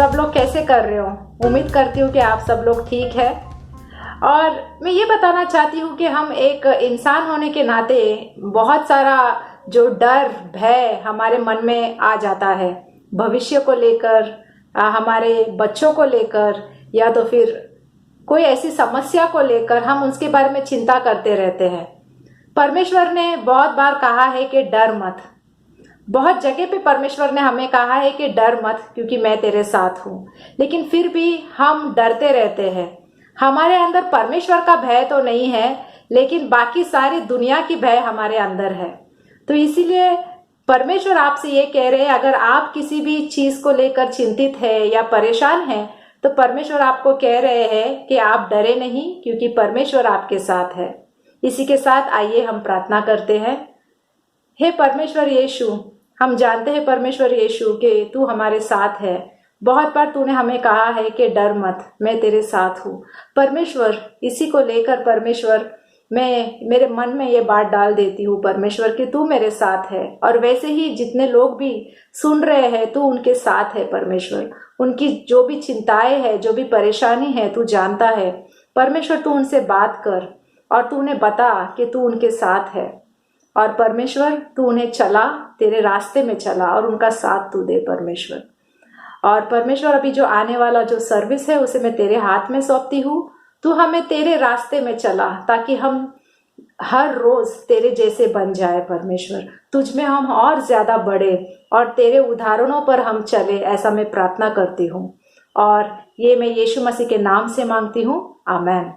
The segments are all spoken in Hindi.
सब लोग कैसे कर रहे हो? उम्मीद करती हूँ कि आप सब लोग ठीक है। और मैं ये बताना चाहती हूँ कि हम एक इंसान होने के नाते बहुत सारा जो डर भय हमारे मन में आ जाता है, भविष्य को लेकर, हमारे बच्चों को लेकर, या तो फिर कोई ऐसी समस्या को लेकर हम उसके बारे में चिंता करते रहते हैं। परमेश्वर ने बहुत बार कहा है कि डर मत। बहुत जगह पे परमेश्वर ने हमें कहा है कि डर मत, क्योंकि मैं तेरे साथ हूँ। लेकिन फिर भी हम डरते रहते हैं। हमारे अंदर परमेश्वर का भय तो नहीं है, लेकिन बाकी सारी दुनिया की भय हमारे अंदर है। तो इसीलिए परमेश्वर आपसे ये कह रहे हैं, अगर आप किसी भी चीज को लेकर चिंतित है या परेशान है, तो परमेश्वर आपको कह रहे हैं कि आप डरे नहीं, क्योंकि परमेश्वर आपके साथ है। इसी के साथ आइए हम प्रार्थना करते हैं। हे परमेश्वर यीशु, हम जानते हैं परमेश्वर यीशु कि तू हमारे साथ है। बहुत बार तूने हमें कहा है कि डर मत, मैं तेरे साथ हूँ। परमेश्वर, इसी को लेकर परमेश्वर मैं मेरे मन में ये बात डाल देती हूँ परमेश्वर कि तू मेरे साथ है। और वैसे ही जितने लोग भी सुन रहे हैं, तू उनके साथ है परमेश्वर। उनकी जो भी चिंताएं है, जो भी परेशानी है, तू जानता है परमेश्वर। तू उनसे बात कर और तू उन्हें बता कि तू उनके साथ है। और परमेश्वर, तू उन्हें चला, तेरे रास्ते में चला और उनका साथ तू दे परमेश्वर। और परमेश्वर, अभी जो आने वाला जो सर्विस है उसे मैं तेरे हाथ में सौंपती हूँ। तू हमें तेरे रास्ते में चला, ताकि हम हर रोज तेरे जैसे बन जाए परमेश्वर। तुझ में हम और ज्यादा बढ़े और तेरे उदाहरणों पर हम चले, ऐसा मैं प्रार्थना करती हूँ। और ये मैं यीशु मसीह के नाम से मांगती हूँ, आमेन।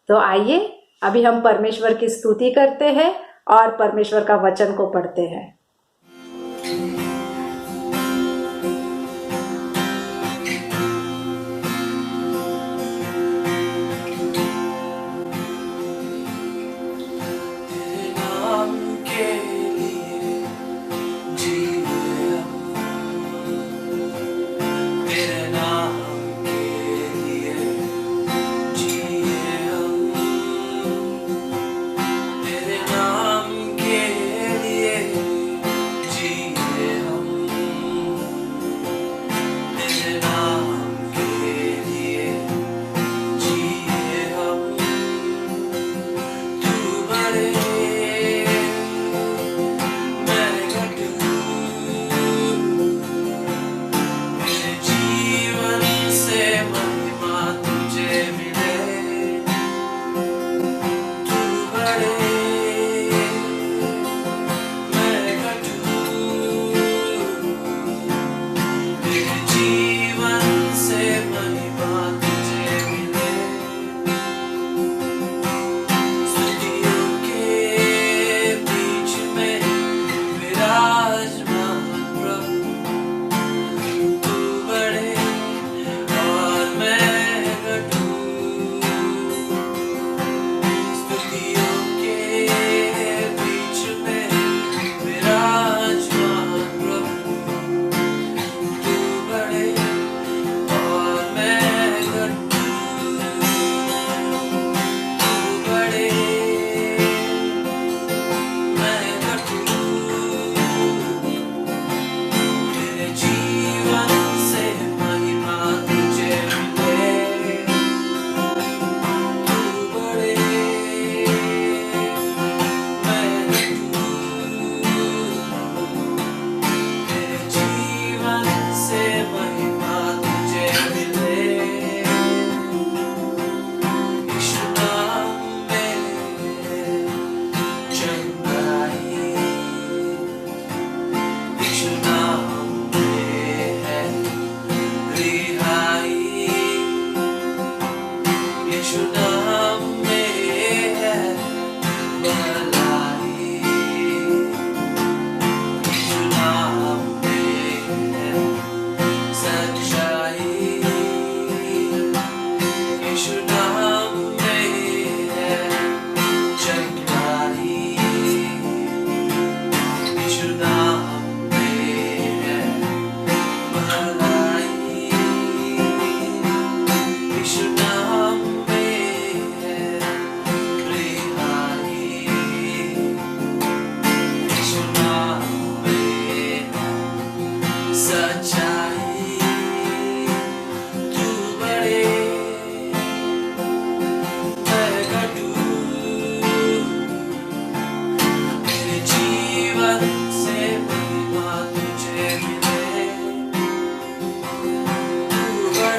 तो आइए अभी हम परमेश्वर की स्तुति करते हैं और परमेश्वर का वचन को पढ़ते हैं।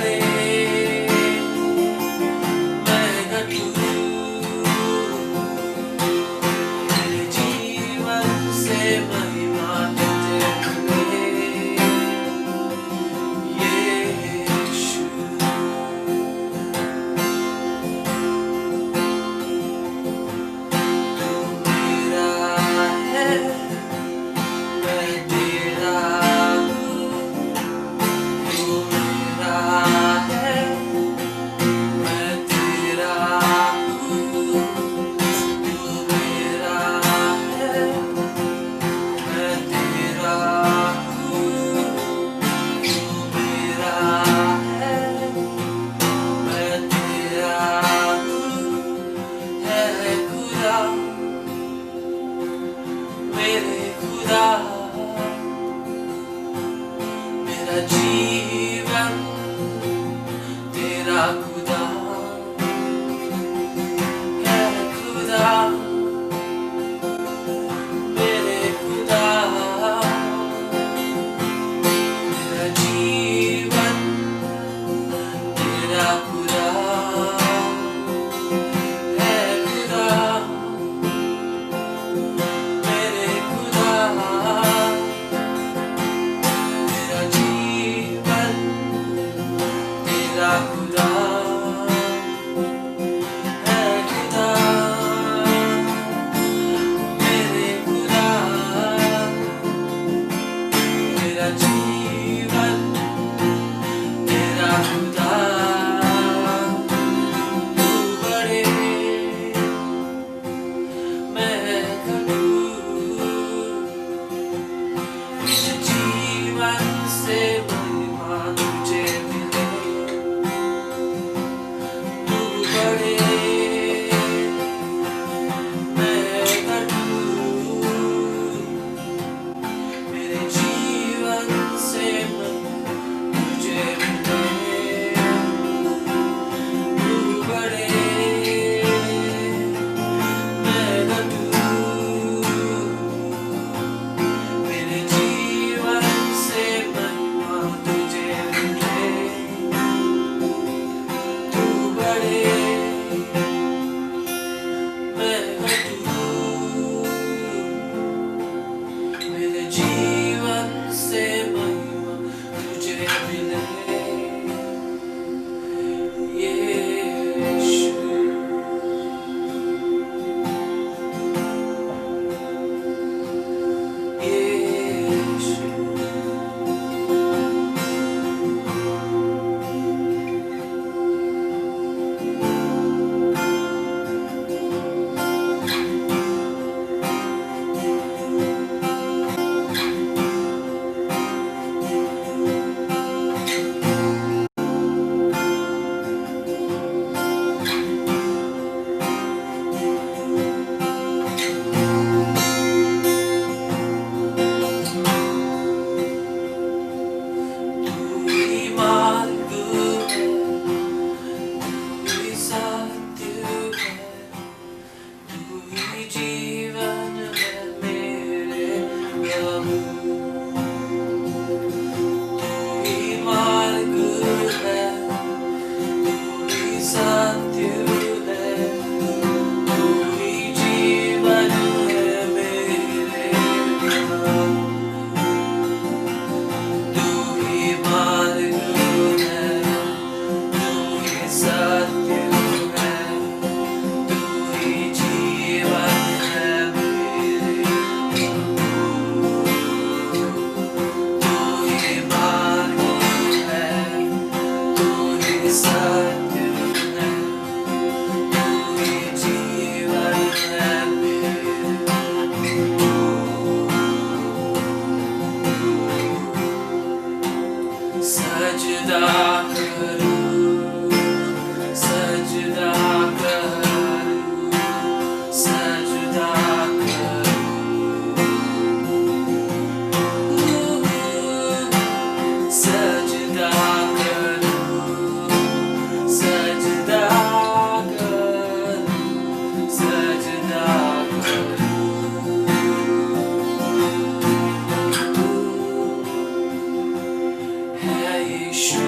बड़े मैं घटू मेरे जीवन से महिमा तुझे मिले यीशु तू मेरा है मैं तेरा हूँ तू मेरा है मैं तेरा हूँ तू मेरा है मैं तेरा हूँ तू मेरा है मैं तेरा हूँ है खुदा मेरे खुदा मेरा जीवन तेरा खुदा है खुदा मेरे खुदा मेरा जीवन तेरा खुदा है खुदा मेरे खुदा मेरा जीवन तेरा खुदा है खुदा मेरे खुदा मेरा जीवन तेरा खुदा तू बड़े मैं घटू इस जीवन से महिमा तुझे मिले तू बड़े मैं घटू मेरे जीवन से महिमा तुझे मिले तू बड़े मैं घटू मेरे जीवन से महिमा तुझे मिले तू बड़े मैं घटू मेरे जीवन से महिमा तुझे मिले यीशु यीशु तू ही मार्ग है तू ही सत्य है तू ही जीवन है मेरे प्रभु तू ही मार्ग है तू ही सत्य है तू ही जीवन है मेरे प्रभु तू ही मार्ग है तू ही सत्य है तू ही जीवन है मेरे प्रभु तू ही मार्ग है तू ही सत्य है तू ही जीवन है मेरे सजदा करूं सजदा करूं सजदा करूं सजदा करूं सजदा करूं सजदा करूं है यीशु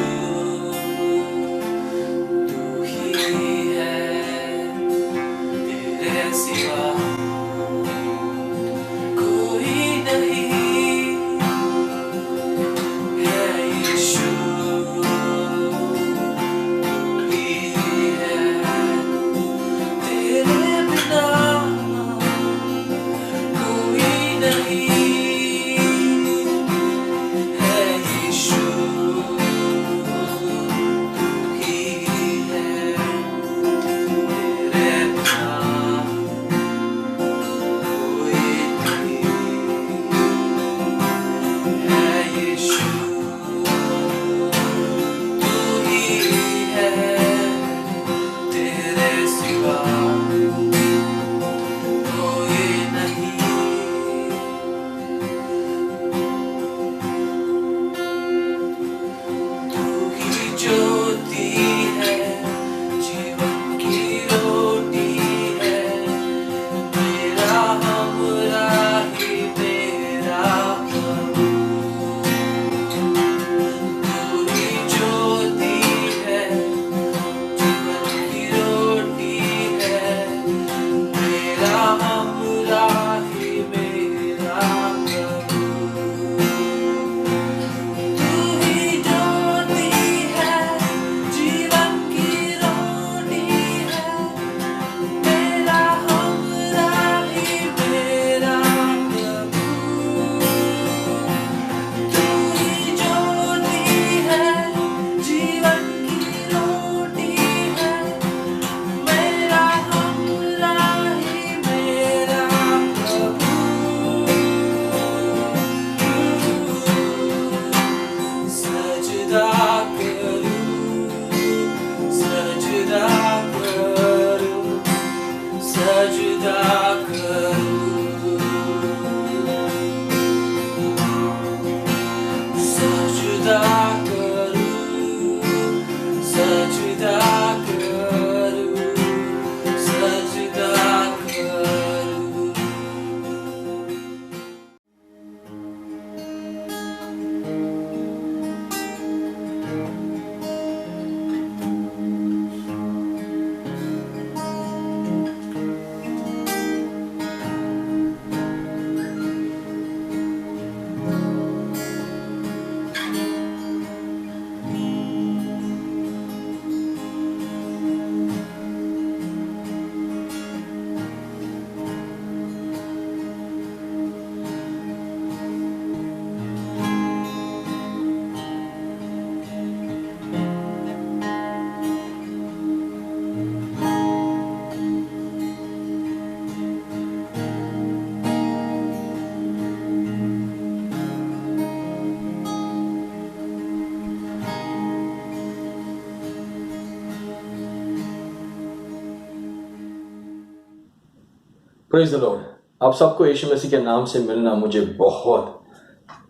प्रेज द लॉर्ड। आप सबको यीशु मसीह के नाम से मिलना मुझे बहुत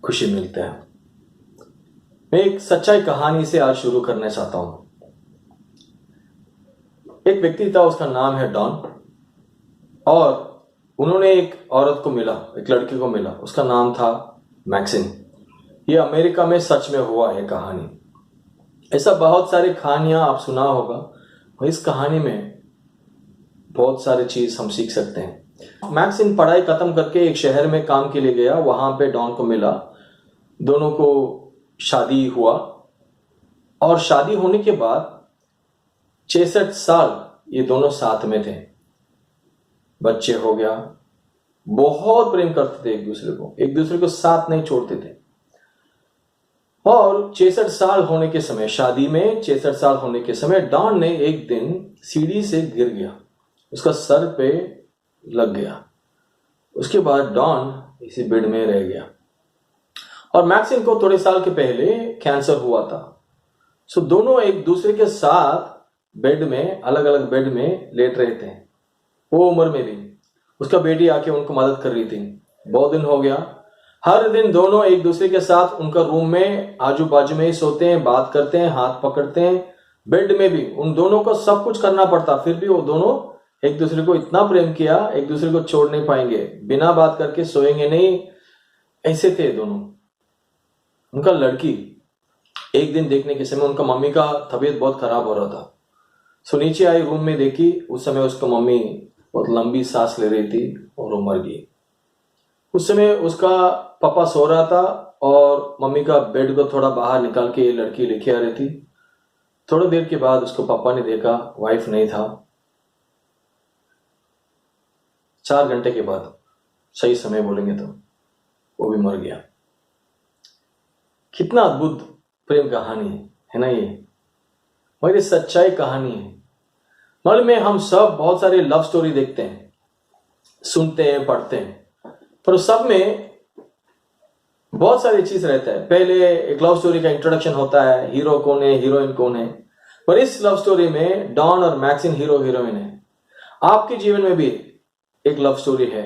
खुशी मिलता है। मैं एक सच्चाई कहानी से आज शुरू करना चाहता हूं। एक व्यक्ति था, उसका नाम है डॉन, और उन्होंने एक औरत को मिला, एक लड़की को मिला, उसका नाम था मैक्सिन। ये अमेरिका में सच में हुआ है कहानी। ऐसा बहुत सारी कहानियां आप सुना होगा, और इस कहानी में बहुत सारी चीज हम सीख सकते हैं। मैक्सिन पढ़ाई खत्म करके एक शहर में काम के लिए गया, वहां पे डॉन को मिला, दोनों को शादी हुआ, और शादी होने के बाद 66 साल ये दोनों साथ में थे। बच्चे हो गया, बहुत प्रेम करते थे एक दूसरे को साथ नहीं छोड़ते थे। और 66 साल होने के समय, शादी में 66 साल होने के समय, डॉन ने एक दिन सीढ़ी से गिर गया, उसका सर पे लग गया। उसके बाद डॉन इसी बेड में रह गया। और मैक्सिन को थोड़े साल के पहले कैंसर हुआ था। सो दोनों एक दूसरे के साथ बेड में, अलग अलग बेड में लेट रहे थे। वो उम्र में भी उसका बेटी आके उनको मदद कर रही थी। बहुत दिन हो गया, हर दिन दोनों एक दूसरे के साथ उनका रूम में आजू बाजू में ही सोते हैं, बात करते हैं, हाथ पकड़ते हैं। बेड में भी उन दोनों को सब कुछ करना पड़ता, फिर भी वो दोनों एक दूसरे को इतना प्रेम किया, एक दूसरे को छोड़ नहीं पाएंगे, बिना बात करके सोएंगे नहीं, ऐसे थे दोनों। उनका लड़की एक दिन देखने के समय, उनका मम्मी का तबीयत बहुत खराब हो रहा था। सो नीचे आई, रूम में देखी, उस समय उसका मम्मी बहुत लंबी सांस ले रही थी और वो मर गई। उस समय उसका पापा सो रहा था और मम्मी का बेड को थोड़ा बाहर निकाल के ये लड़की लेके आ रही थी। थोड़ी देर के बाद उसको पापा ने देखा, वाइफ नहीं था। 4 घंटे के बाद, सही समय बोलेंगे तो, वो भी मर गया। कितना अद्भुत प्रेम कहानी है ना ये, और ये सच्चाई कहानी है। मालूम है, हम सब बहुत सारे लव स्टोरी देखते हैं, सुनते हैं, पढ़ते हैं, पर सब में बहुत सारी चीज रहता है। पहले एक लव स्टोरी का इंट्रोडक्शन होता है, हीरो कौन है, हीरोइन कौन है। पर इस लव स्टोरी में डॉन और मैक्सिन हीरो हीरोइन है। आपके जीवन में भी एक लव स्टोरी है,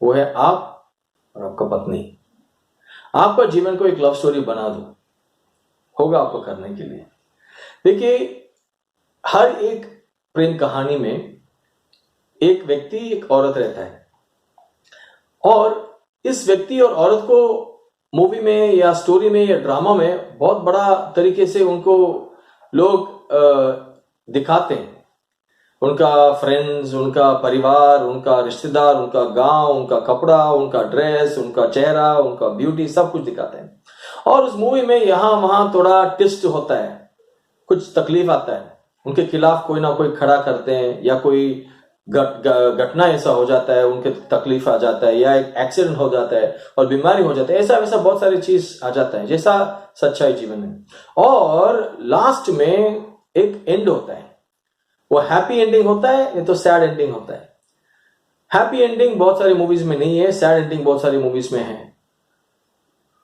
वो है आप और आपका पत्नी। आपका जीवन को एक लव स्टोरी बना दो, होगा आपको करने के लिए। देखिए, हर एक प्रेम कहानी में एक व्यक्ति, एक औरत रहता है, और इस व्यक्ति और औरत को मूवी में या स्टोरी में या ड्रामा में बहुत बड़ा तरीके से उनको लोग दिखाते हैं। उनका फ्रेंड्स, उनका परिवार, उनका रिश्तेदार, उनका गांव, उनका कपड़ा, उनका ड्रेस, उनका चेहरा, उनका ब्यूटी, सब कुछ दिखाते हैं। और उस मूवी में यहां वहां थोड़ा ट्विस्ट होता है, कुछ तकलीफ आता है, उनके खिलाफ कोई ना कोई खड़ा करते हैं, या कोई घटना ऐसा हो जाता है, उनके तकलीफ आ जाता है, या एक एक्सीडेंट हो जाता है और बीमारी हो जाता है, ऐसा वैसा बहुत सारी चीज आ जाता है, जैसा सच्चाई जीवन में। और लास्ट में एक एंड होता है, वो हैप्पी एंडिंग होता है, नहीं तो सैड एंडिंग होता है। हैप्पी एंडिंग बहुत सारी मूवीज में नहीं है, सैड एंडिंग बहुत सारी मूवीज में है।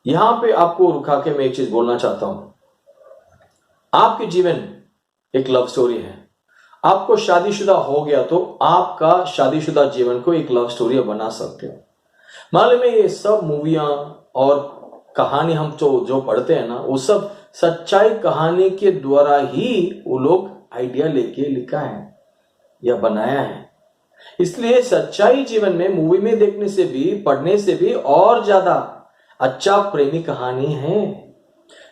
यहां पे आपको रुका के मैं एक चीज बोलना चाहता हूं। आपके जीवन एक लव स्टोरी है। आपको शादीशुदा हो गया तो आपका शादीशुदा जीवन को एक लव स्टोरी बना सकते हो। मालूम है, ये सब मूवियां और कहानी हम जो पढ़ते हैं ना, वो सब सच्चाई कहानी के द्वारा ही वो लोग आइडिया लेके लिखा है या बनाया है। इसलिए सच्चाई जीवन में मूवी में देखने से भी, पढ़ने से भी और ज्यादा अच्छा प्रेमी कहानी है।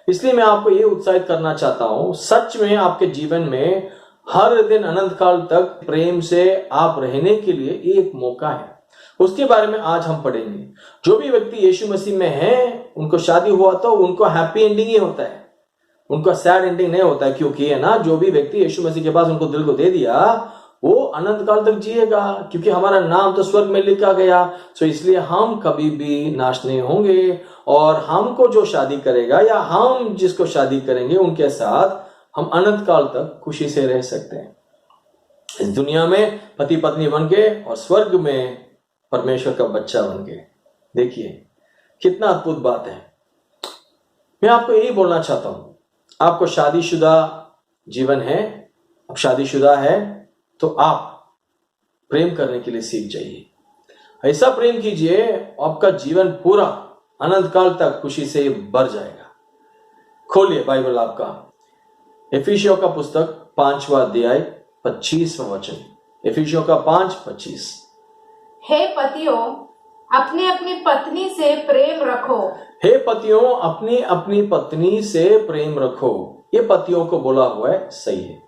इसलिए मैं आपको ये उत्साहित करना चाहता हूं, सच में आपके जीवन में हर दिन अनंत काल तक प्रेम से आप रहने के लिए एक मौका है। उसके बारे में आज हम पढ़ेंगे। जो भी व्यक्ति यीशु मसीह में है, उनको शादी हुआ तो उनको हैप्पी एंडिंग ही होता है, उनका सैड एंडिंग नहीं होता है। क्योंकि है ना, जो भी व्यक्ति यीशु मसीह के पास उनको दिल को दे दिया, वो अनंत काल तक जिएगा, क्योंकि हमारा नाम तो स्वर्ग में लिखा गया। सो इसलिए हम कभी भी नाश नहीं होंगे, और हमको जो शादी करेगा या हम जिसको शादी करेंगे, उनके साथ हम अनंत काल तक खुशी से रह सकते हैं। इस दुनिया में पति पत्नी बन के और स्वर्ग में परमेश्वर का बच्चा बन के। देखिए कितना अद्भुत बात है। मैं आपको यही बोलना चाहता हूं, आपको शादीशुदा जीवन है, अब शादीशुदा है तो आप प्रेम करने के लिए सीख जाइए। ऐसा प्रेम कीजिए, आपका जीवन पूरा अनंत काल तक खुशी से भर जाएगा। खोलिए बाइबल आपका, एफिसियों का पुस्तक 5वां अध्याय 25वां वचन। एफिसियों का 5:25। हे पतियों, अपनी अपनी पत्नी से प्रेम रखो। हे पतियों, अपनी अपनी पत्नी से प्रेम रखो। ये पतियों को बोला हुआ है, सही है।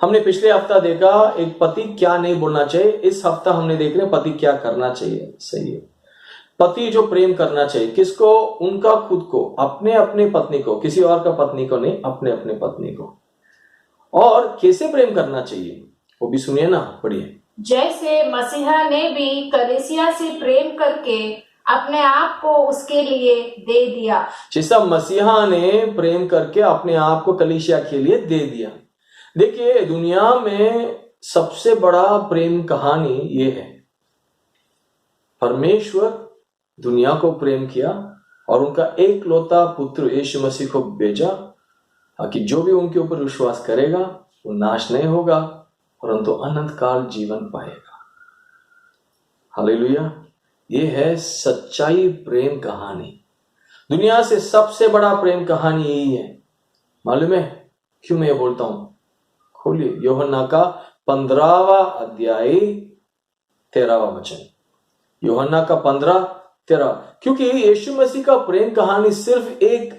हमने पिछले हफ्ता देखा एक पति क्या नहीं बोलना चाहिए, इस हफ्ता हमने देख रहे पति क्या करना चाहिए, सही है। पति जो प्रेम करना चाहिए, किसको? उनका खुद को, अपने अपने पत्नी को, किसी और का पत्नी को नहीं, अपने अपने पत्नी को। और कैसे प्रेम करना चाहिए वो भी सुनिए ना, पढ़िए। जैसे मसीहा ने भी कलीसिया से प्रेम करके अपने आप को उसके लिए दे दिया। जैसा मसीहा ने प्रेम करके अपने आप को कलीसिया के लिए दे दिया। देखिए, दुनिया में सबसे बड़ा प्रेम कहानी ये है, परमेश्वर दुनिया को प्रेम किया और उनका एकलौता पुत्र यीशु मसीह को भेजा, ताकि जो भी उनके ऊपर विश्वास करेगा वो नाश नहीं होगा परंतु अनंत काल जीवन पाएगा। हालेलुया। ये है सच्चाई प्रेम कहानी। दुनिया से सबसे बड़ा प्रेम कहानी यही है। मालूम है क्यों मैं ये बोलता हूं? खोलिए यूहन्ना का 15वां अध्याय 13वां वचन। यूहन्ना का 15:13। क्योंकि यीशु मसीह का प्रेम कहानी सिर्फ एक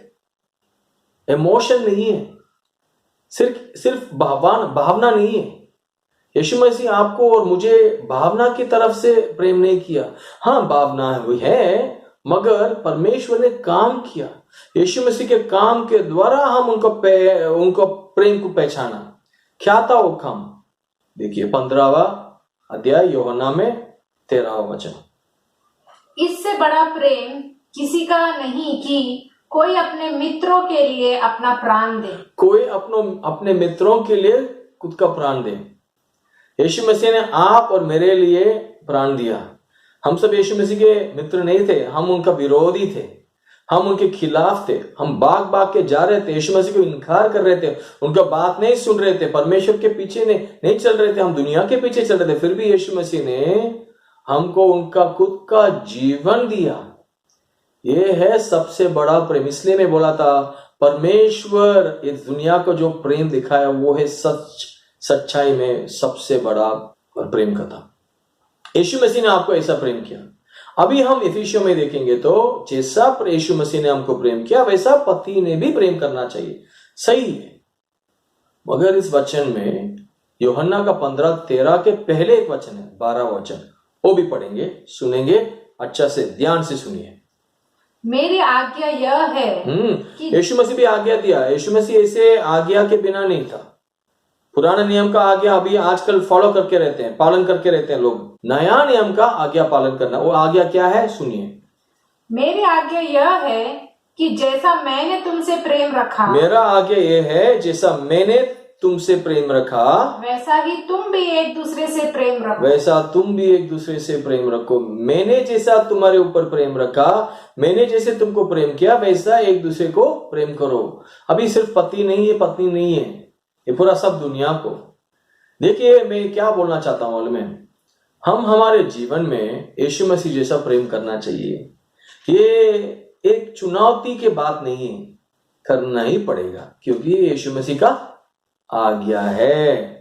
इमोशन नहीं है, सिर्फ भावना नहीं है। यीशु मसीह आपको और मुझे भावना की तरफ से प्रेम नहीं किया। हाँ, भावना है, मगर परमेश्वर ने काम किया। यीशु मसीह के काम के द्वारा हम उनको प्रेम को पहचाना। क्या था वो काम? देखिए 15वां अध्याय यूहन्ना में 13वां वचन। इससे बड़ा प्रेम किसी का नहीं कि कोई अपने मित्रों के लिए अपना प्राण दे। कोई अपने मित्रों के लिए खुद का प्राण दे। यीशु मसीह ने आप और मेरे लिए प्राण दिया। हम सब यीशु मसीह के मित्र नहीं थे, हम उनका विरोधी थे, हम उनके खिलाफ थे। हम भाग के जा रहे थे, यीशु मसीह को इनकार कर रहे थे, उनका बात नहीं सुन रहे थे, परमेश्वर के पीछे नहीं चल रहे थे, हम दुनिया के पीछे चल रहे थे। फिर भी यीशु मसीह ने हमको उनका खुद का जीवन दिया। ये है सबसे बड़ा प्रेम। इसलिए मैं बोला था, परमेश्वर इस दुनिया को जो प्रेम दिखाया वो है सच्चाई में सबसे बड़ा प्रेम कथा। यीशु मसीह ने आपको ऐसा प्रेम किया। अभी हम इफिसियों में देखेंगे तो जैसा यीशु मसीह ने हमको प्रेम किया वैसा पति ने भी प्रेम करना चाहिए, सही है। मगर इस वचन में यूहन्ना का 15:13 के पहले एक वचन है, 12वां वचन, वो भी पढ़ेंगे, सुनेंगे, अच्छा से ध्यान से सुनिए। मेरी आज्ञा यह है कि यीशु मसीह भी आज्ञा दिया। यीशु मसीह ऐसे आज्ञा के बिना नहीं था। पुराने नियम का आज्ञा अभी आजकल फॉलो करके रहते हैं, पालन करके रहते हैं लोग। नया नियम का आज्ञा पालन करना, वो आज्ञा क्या है सुनिए। मेरी आज्ञा यह है कि जैसा मैंने तुमसे प्रेम रखा, मेरा आज्ञा यह है जैसा मैंने तुमसे प्रेम रखा वैसा ही तुम भी एक दूसरे से प्रेम रखो। वैसा तुम भी एक दूसरे से प्रेम रखो। मैंने जैसा तुम्हारे ऊपर प्रेम रखा, मैंने जैसे तुमको प्रेम किया, वैसा एक दूसरे को प्रेम करो। अभी सिर्फ पति नहीं है, पत्नी नहीं है, ये पूरा सब दुनिया को। देखिए मैं क्या बोलना चाहता हूं मालूम है, हम हमारे जीवन में यीशु मसीह जैसा प्रेम करना चाहिए। ये एक चुनौती की बात नहीं है, करना ही पड़ेगा, क्योंकि ये यीशु मसीह का आज्ञा है।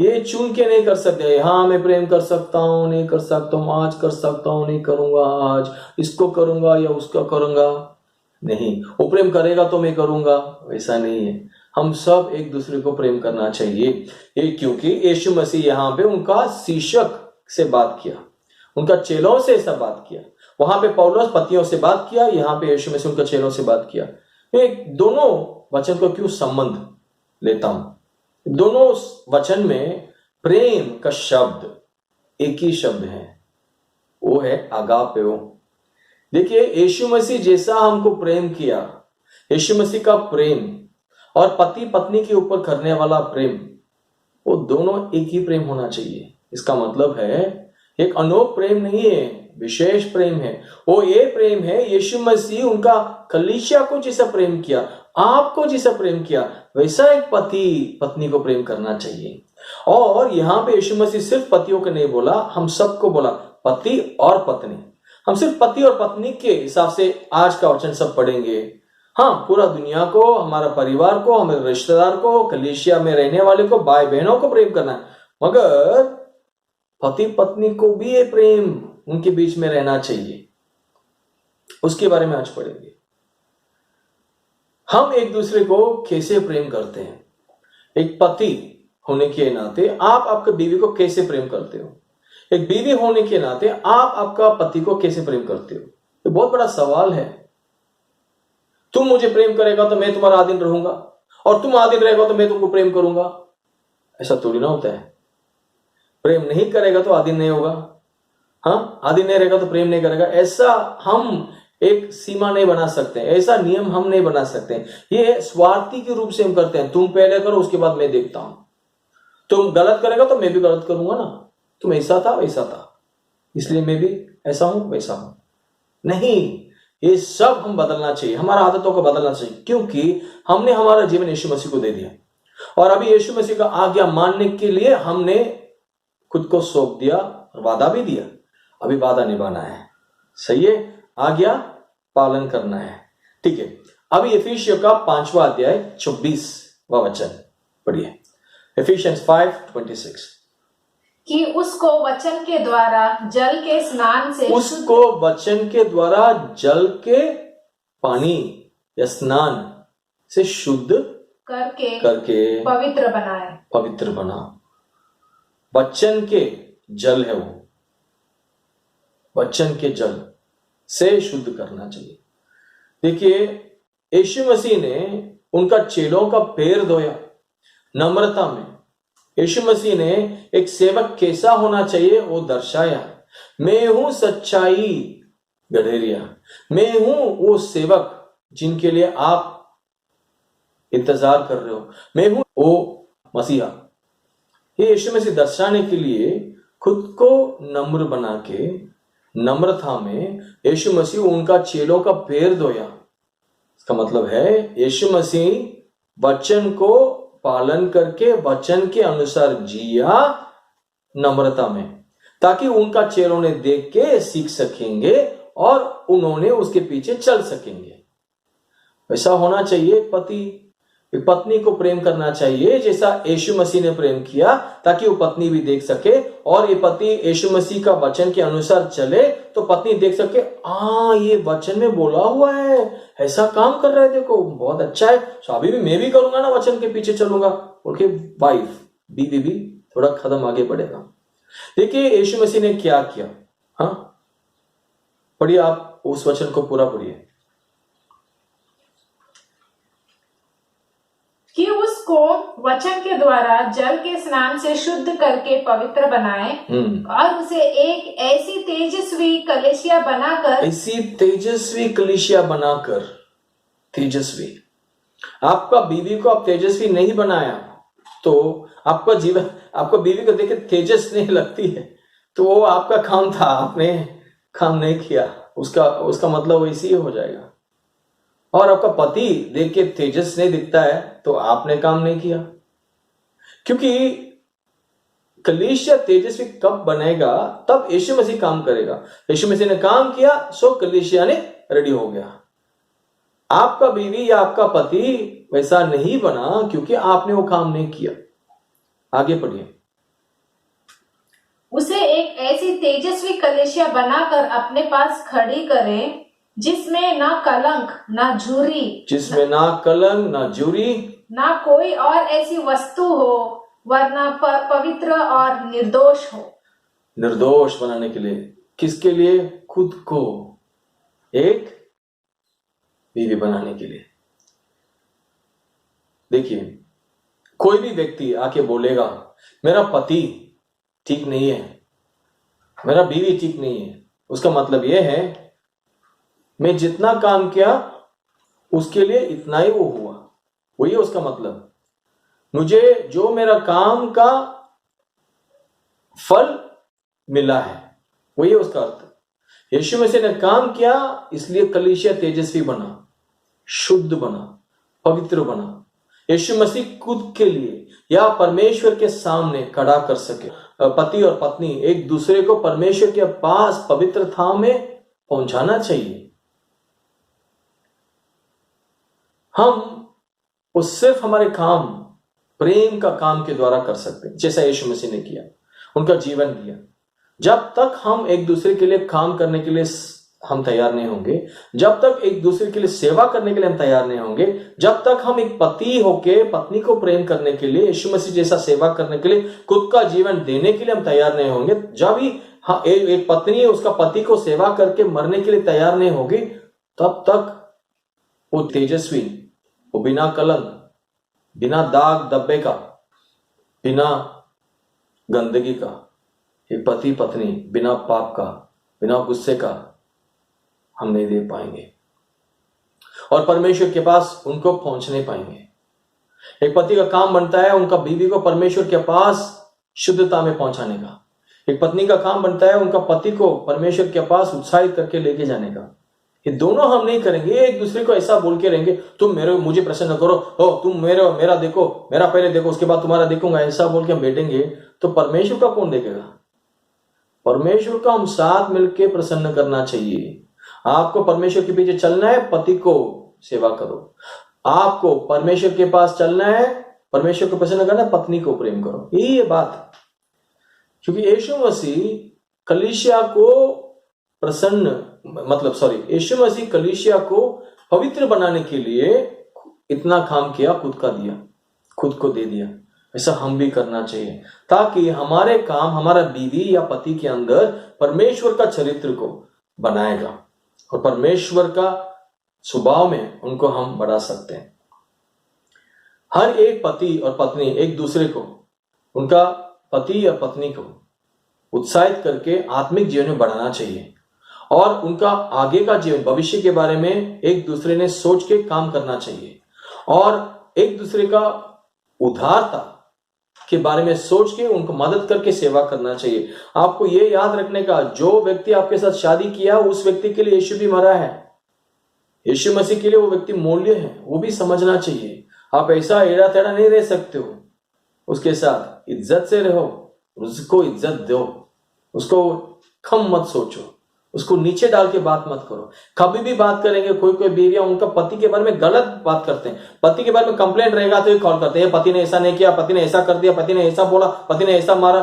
ये चुन के नहीं कर सकते, हाँ मैं प्रेम कर सकता हूं, नहीं कर सकता हूं, आज कर सकता हूं, नहीं करूंगा, आज इसको करूंगा या उसका करूंगा, नहीं, वो प्रेम करेगा तो मैं करूंगा, वैसा नहीं है। हम सब एक दूसरे को प्रेम करना चाहिए। ये क्योंकि यीशु मसीह यहाँ पे उनका शिष्यक से बात किया, उनका चेलों से ऐसा बात किया। वहां पे पौलुस पतियों से बात किया, यहाँ पे यीशु मसीह उनका चेलों से बात किया। मैं दोनों वचन को क्यों संबंध लेता हूं? दोनों वचन में प्रेम का शब्द एक ही शब्द है, वो है अगापेओ। देखिए यीशु मसीह जैसा हमको प्रेम किया, यीशु मसीह का प्रेम और पति पत्नी के ऊपर करने वाला प्रेम, वो दोनों एक ही प्रेम होना चाहिए। इसका मतलब है एक अनोख प्रेम नहीं है, विशेष प्रेम है। वो ये प्रेम है, यीशु मसीह उनका कलीसिया को जैसा प्रेम किया, आपको जैसा प्रेम किया, वैसा एक पति पत्नी को प्रेम करना चाहिए। और यहाँ पे यीशु मसीह सिर्फ पतियों को नहीं बोला, हम सबको बोला, पति और पत्नी। हम सिर्फ पति और पत्नी के हिसाब से आज का वचन सब पढ़ेंगे। हाँ, पूरा दुनिया को, हमारा परिवार को, हमारे रिश्तेदार को, कलीसिया में रहने वाले को, भाई बहनों को प्रेम करना है, मगर पति पत्नी को भी ये प्रेम उनके बीच में रहना चाहिए। उसके बारे में आज पढ़ेंगे। हम एक दूसरे को कैसे प्रेम करते हैं। एक पति होने के नाते आप आपके बीवी को कैसे प्रेम करते हो। एक बीवी होने के नाते आप आपका पति को कैसे प्रेम करते हो। ये बहुत बड़ा सवाल है। तुम मुझे प्रेम करेगा तो मैं तुम्हारा आधीन रहूंगा, और तुम आधीन रहेगा तो मैं तुमको प्रेम करूंगा। ऐसा थोड़ी ना होता है। प्रेम नहीं करेगा तो आधीन नहीं होगा। हाँ, आधीन नहीं रहेगा तो प्रेम नहीं करेगा। ऐसा हम एक सीमा नहीं बना सकते, ऐसा नियम हम नहीं बना सकते। ये स्वार्थी के रूप से हम करते हैं। तुम पहले करो, उसके बाद मैं देखता हूं। तुम गलत करेगा तो मैं भी गलत करूंगा ना। तुम ऐसा था वैसा था, इसलिए मैं भी ऐसा हूं वैसा हूं। नहीं, ये सब हम बदलना चाहिए। हमारा आदतों को बदलना चाहिए, क्योंकि हमने हमारा जीवन यीशु मसीह को दे दिया, और अभी यीशु मसीह का आज्ञा मानने के लिए हमने खुद को सौंप दिया और वादा भी दिया। अभी वादा निभाना है, सही है, आज्ञा पालन करना है। ठीक है, अभी एफिसियों का 5वां अध्याय 24वां वचन पढ़िए। एफिशियंस 5:26। कि उसको वचन के द्वारा जल के स्नान से उसको वचन के द्वारा जल के पानी या स्नान से शुद्ध करके पवित्र बनाए। पवित्र बना। वचन के जल है वो, वचन के जल से शुद्ध करना चाहिए। देखिए, यीशु मसीह ने उनका चेलों का पैर धोया नम्रता में। यीशु मसीह ने एक सेवक कैसा होना चाहिए वो दर्शाया। मैं हूं सच्चाई गडरिया, मैं हूं वो सेवक जिनके लिए आप इंतजार कर रहे हो, मैं हूं वो मसीहा। ये यीशु मसीह दर्शाने के लिए खुद को नम्र बना के, नम्रता में यीशु मसीह उनका चेलों का पैर धोया। इसका मतलब है यीशु मसीह वचन को पालन करके वचन के अनुसार जिया नम्रता में, ताकि उनका चेलों ने देख के सीख सकेंगे और उन्होंने उसके पीछे चल सकेंगे। वैसा होना चाहिए। पति पत्नी को प्रेम करना चाहिए जैसा यीशु मसीह ने प्रेम किया, ताकि वो पत्नी भी देख सके, और ये पति यीशु मसीह का वचन के अनुसार चले तो पत्नी देख सके, ये वचन में बोला हुआ है, ऐसा काम कर रहा है, देखो बहुत अच्छा है, तो अभी भी मैं भी करूंगा ना, वचन के पीछे चलूंगा। उनके वाइफ बीवी भी थोड़ा कदम आगे बढ़ेगा। देखिए यीशु मसीह ने क्या किया। हाँ, पढ़िए आप उस वचन को पूरा पढ़िए। कि उसको वचन के द्वारा जल के स्नान से शुद्ध करके पवित्र बनाए, और उसे एक ऐसी तेजस्वी कलीसिया बनाकर, तेजस्वी, आपका बीवी को आप तेजस्वी नहीं बनाया तो आपका जीवन, आपका बीवी को देखे तेजस नहीं लगती है तो वो आपका काम था, आपने काम नहीं किया, उसका मतलब वैसे ही हो जाएगा। और आपका पति देख के तेजस नहीं दिखता है तो आपने काम नहीं किया, क्योंकि कलीसिया तेजस्वी कब बनेगा, तब यीशु मसीह काम करेगा। यीशु मसीह ने काम किया सो कलीसिया ने रेडी हो गया। आपका बीवी या आपका पति वैसा नहीं बना क्योंकि आपने वो काम नहीं किया। आगे पढ़िए। उसे एक ऐसी तेजस्वी कलीसिया बनाकर अपने पास खड़ी करे, जिसमें ना कलंक ना झुर्री, जिसमें ना कलंक ना झुर्री, ना कोई और ऐसी वस्तु हो, वरना पवित्र और निर्दोष हो। निर्दोष बनाने के लिए, किसके लिए? खुद को एक बीवी बनाने के लिए। देखिए, कोई भी व्यक्ति आके बोलेगा मेरा पति ठीक नहीं है, मेरा बीवी ठीक नहीं है, उसका मतलब यह है मैं जितना काम किया उसके लिए इतना ही वो हुआ, वही है उसका मतलब। मुझे जो मेरा काम का फल मिला है वही है उसका अर्थ। यीशु मसीह ने काम किया इसलिए कलीसिया तेजस्वी बना, शुद्ध बना, पवित्र बना। यीशु मसीह खुद के लिए या परमेश्वर के सामने खड़ा कर सके। पति और पत्नी एक दूसरे को परमेश्वर के पास पवित्रता में पहुंचाना चाहिए। हम वो सिर्फ हमारे काम प्रेम का काम के द्वारा कर सकते हैं, जैसा यीशु मसीह ने किया, उनका जीवन दिया। जब तक हम एक दूसरे के लिए काम करने के लिए हम तैयार नहीं होंगे, जब तक एक दूसरे के लिए सेवा करने के लिए हम तैयार नहीं होंगे, जब तक हम एक पति होके पत्नी को प्रेम करने के लिए, यीशु मसीह जैसा सेवा करने के लिए, खुद का जीवन देने के लिए हम तैयार नहीं होंगे, जब ही एक पत्नी उसका पति को सेवा करके मरने के लिए तैयार नहीं होगी, तब तक वो तेजस्वी, वो बिना कलंक, बिना दाग धब्बे का, बिना गंदगी का एक पति पत्नी बिना पाप का, बिना गुस्से का हम नहीं दे पाएंगे और परमेश्वर के पास उनको पहुंच नहीं पाएंगे। एक पति का काम बनता है उनका बीवी को परमेश्वर के पास शुद्धता में पहुंचाने का। एक पत्नी का काम बनता है उनका पति को परमेश्वर के पास उत्साहित करके लेके जाने का। ये दोनों हम नहीं करेंगे, एक दूसरे को ऐसा बोल के रहेंगे, तुम मुझे प्रसन्न करो, तुम मेरा देखो, मेरा पहले देखो उसके बाद तुम्हारा देखूंगा, ऐसा बोल के हम बैठेंगे तो परमेश्वर का कौन देखेगा? परमेश्वर का हम साथ मिलके प्रसन्न करना चाहिए। आपको परमेश्वर के पीछे चलना है, पति को सेवा करो। आपको परमेश्वर के पास चलना है, परमेश्वर को प्रसन्न करना है, पत्नी को प्रेम करो। यही है बात। क्योंकि यीशु मसीह कलीसिया को यीशु मसीह कलीसिया को पवित्र बनाने के लिए इतना काम किया, खुद का दिया, खुद को दे दिया। ऐसा हम भी करना चाहिए ताकि हमारे काम, हमारा बीवी या पति के अंदर परमेश्वर का चरित्र को बनाएगा और परमेश्वर का स्वभाव में उनको हम बढ़ा सकते हैं। हर एक पति और पत्नी एक दूसरे को, उनका पति या पत्नी को उत्साहित करके आत्मिक जीवन में बढ़ाना चाहिए और उनका आगे का जीवन, भविष्य के बारे में एक दूसरे ने सोच के काम करना चाहिए और एक दूसरे का उदारता के बारे में सोच के उनको मदद करके सेवा करना चाहिए। आपको ये याद रखने का, जो व्यक्ति आपके साथ शादी किया उस व्यक्ति के लिए यीशु भी मरा है, यीशु मसीह के लिए वो व्यक्ति मूल्य है, वो भी समझना चाहिए। आप ऐसा एड़ा तेड़ा नहीं रह सकते हो, उसके साथ इज्जत से रहो, उसको इज्जत दो, उसको कम मत सोचो, उसको नीचे डाल के बात मत करो। कभी भी बात करेंगे, कोई बीवियां उनका पति के बारे में गलत बात करते हैं, पति के बारे में कंप्लेंट रहेगा तो ये कॉल करते हैं, पति ने ऐसा नहीं किया, पति ने ऐसा कर दिया, पति ने ऐसा बोला, पति ने ऐसा मारा।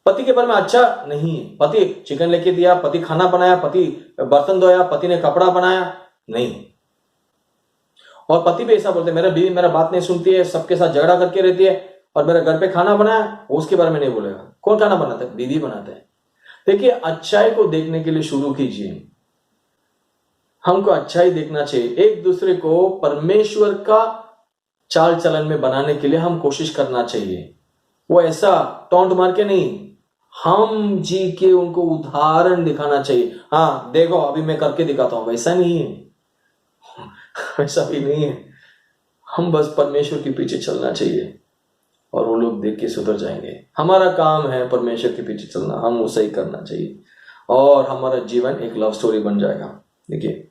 पति के बारे में अच्छा नहीं है। पति चिकन लेके दिया, पति खाना बनाया, पति बर्तन धोया, पति ने कपड़ा बनाया, नहीं। और पति भी ऐसा बोलते हैं, मेरा बीवी मेरा बात नहीं सुनती है, सबके साथ झगड़ा करके रहती है और मेरे घर पे खाना बनाया, उसके बारे में नहीं बोलेगा। कौन खाना बनाता है? बीवी बनाता है। देखिए, अच्छाई को देखने के लिए शुरू कीजिए। हमको अच्छाई देखना चाहिए। एक दूसरे को परमेश्वर का चाल चलन में बनाने के लिए हम कोशिश करना चाहिए। वो ऐसा टोंट मार के नहीं, हम जी के उनको उदाहरण दिखाना चाहिए। हाँ देखो अभी मैं करके दिखाता हूं, वैसा नहीं है, वैसा भी नहीं है। हम बस परमेश्वर के पीछे चलना चाहिए और वो लोग देख के सुधर जाएंगे। हमारा काम है परमेश्वर के पीछे चलना, हम उसे ही करना चाहिए और हमारा जीवन एक लव स्टोरी बन जाएगा। देखिए,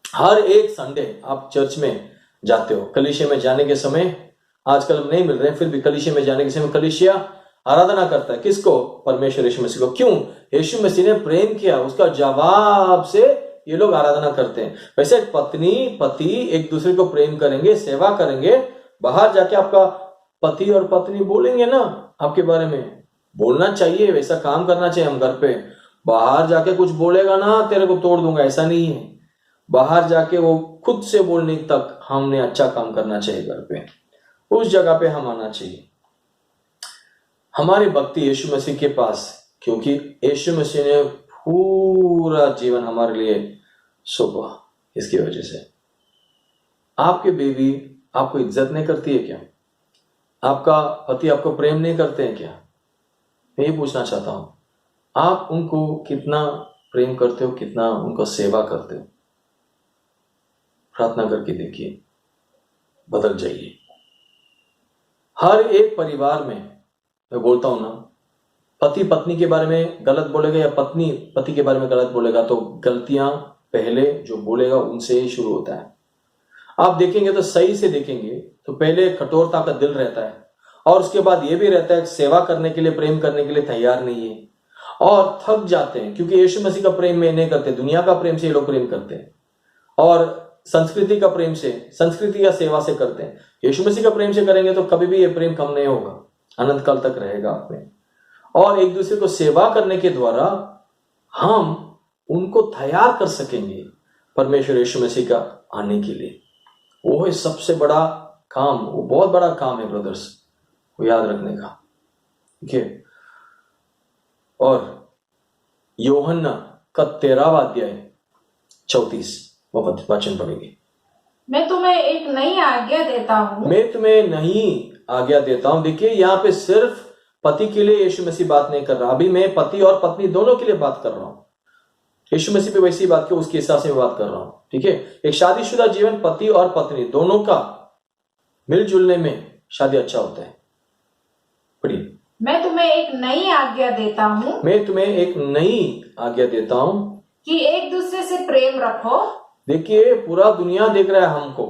हर एक संडे आप चर्च में जाते हो, कलीसिया में जाने के समय, आजकल हम नहीं मिल रहे, फिर भी कलीसिया में जाने के समय कलीसिया आराधना करता है किसको? परमेश्वर यीशु मसीह को। क्यों? यीशु मसीह ने प्रेम किया, उसका जवाब से ये लोग आराधना करते हैं। वैसे पत्नी पति एक दूसरे को प्रेम करेंगे, सेवा करेंगे। बाहर जाके आपका पति और पत्नी बोलेंगे ना आपके बारे में, बोलना चाहिए, वैसा काम करना चाहिए। हम घर पे बाहर जाके कुछ बोलेगा ना तेरे को तोड़ दूंगा, ऐसा नहीं है। बाहर जाके वो खुद से बोलने तक हमने अच्छा काम करना चाहिए। घर पे उस जगह पे हम आना चाहिए। हमारी भक्ति यीशु मसीह के पास, क्योंकि यीशु मसीह ने पूरा जीवन हमारे लिए सौंपा। इसकी वजह से आपके बीवी आपको इज्जत नहीं करती है क्या? आपका पति आपको प्रेम नहीं करते हैं क्या? मैं ये पूछना चाहता हूं, आप उनको कितना प्रेम करते हो, कितना उनको सेवा करते हो? प्रार्थना करके देखिए, बदल जाइए। हर एक परिवार में मैं बोलता हूं ना, पति पत्नी के बारे में गलत बोलेगा या पत्नी पति के बारे में गलत बोलेगा तो गलतियां पहले जो बोलेगा उनसे ही शुरू होता है। आप देखेंगे तो सही से देखेंगे तो पहले कठोरता का दिल रहता है और उसके बाद ये भी रहता है सेवा करने के लिए, प्रेम करने के लिए तैयार नहीं है और थक जाते हैं, क्योंकि यीशु मसीह का प्रेम में नहीं करते, दुनिया का प्रेम से ये लोग प्रेम करते हैं और संस्कृति का प्रेम से, संस्कृति या सेवा से करते हैं। यीशु मसीह का प्रेम से करेंगे तो कभी भी ये प्रेम कम नहीं होगा, अनंत काल तक रहेगा आप में। और एक दूसरे को सेवा करने के द्वारा हम उनको तैयार कर सकेंगे परमेश्वर यीशु मसीह का आने के लिए। वो है सबसे बड़ा काम, वो बहुत बड़ा काम है ब्रदर्स, वो याद रखने का, ठीक है। और यूहन्ना का 13वां अध्याय 34 वचन पढ़ेंगे। मैं तुम्हें एक नई आज्ञा देता हूँ। मैं तुम्हें नई आज्ञा देता हूं। देखिए यहाँ पे सिर्फ पति के लिए यीशु मसीह बात नहीं कर रहा, अभी मैं पति और पत्नी दोनों के लिए बात कर रहा हूं। यीशु मसीह पे वैसी बात की, उसके हिसाब से मैं बात कर रहा हूं, ठीक है। एक शादीशुदा जीवन पति और पत्नी दोनों का मिलजुलने में शादी अच्छा होता है। पढ़िए। मैं तुम्हें एक नई आज्ञा देता हूँ मैं तुम्हें एक नई आज्ञा देता हूं कि एक दूसरे से प्रेम रखो। देखिए पूरा दुनिया देख रहा है हमको,